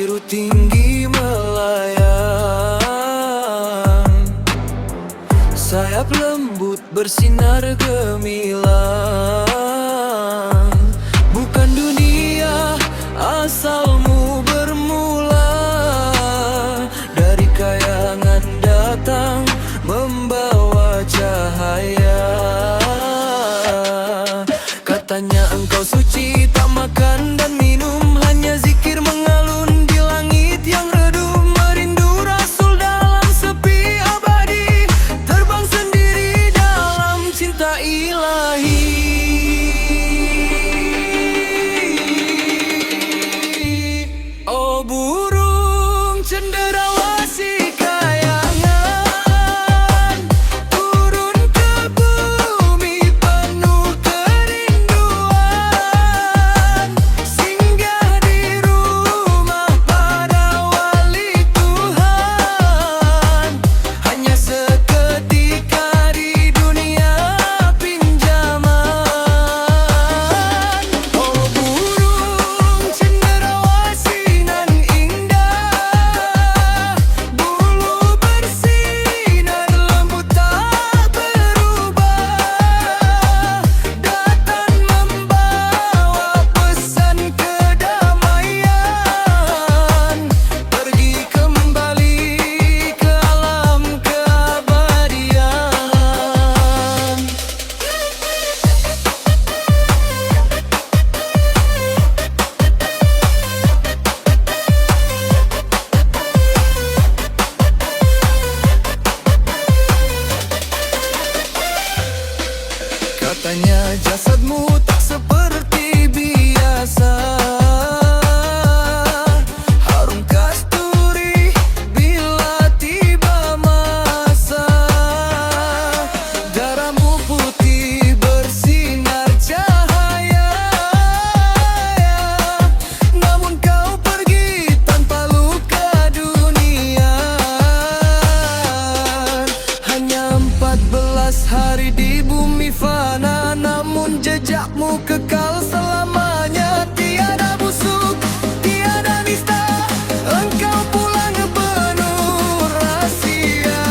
biru tinggi melayang, sayap lembut bersinar gemilang. Bukan dunia asalmu bermula, dari kayangan datang membawa cahaya. Katanya engkau suci, tak makan dan minum, hanya zikir mengalun di langit yang redup. Merindu Rasul dalam sepi abadi, terbang sendiri dalam cinta ilahi. Oh burung cenderawasih kayangan, turun ke bumi penuh kerinduan, singgah di rumah para wali Tuhan, hanya seketika di dunia pinjaman. Oh burung cenderawasih nan indah, bulu bersinar lembut tak berubah, datang membawa pesan kedamaian, pergi kembali ke alam keabadian. Katanya jasadmu tak seperti biasa, harum kasturi bila tiba masa. Darahmu putih bersinar cahaya, namun kau pergi tanpa luka dunia. Hanya 14 hari di bumi fana, namun jejakmu kekal selamanya. Tiada busuk, tiada nista, engkau pulang penuh rahsia.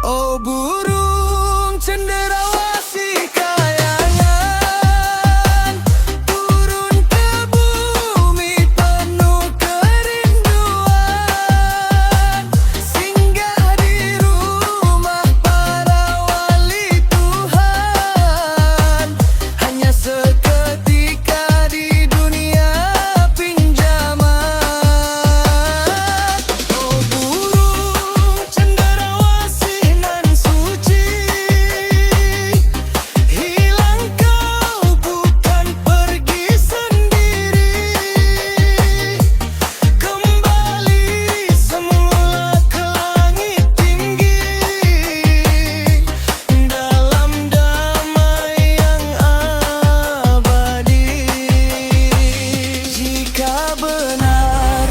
Oh burung cenderawasih kayangan, turun ke bumi penuh kerinduan, singgah di rumah para wali Tuhan, hanya seketika di dunia pinjaman. Oh burung cenderawasih nan suci, hilang kau bukan pergi sendiri, kembali semula ke langit tinggi, dalam damai yang abadi. Jika benar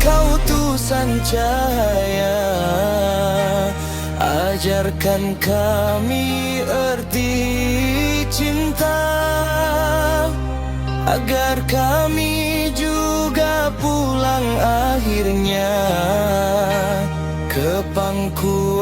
kau utusan cahaya, ajarkan kami erti cinta, agar kami juga pulang akhirnya ke pangkuan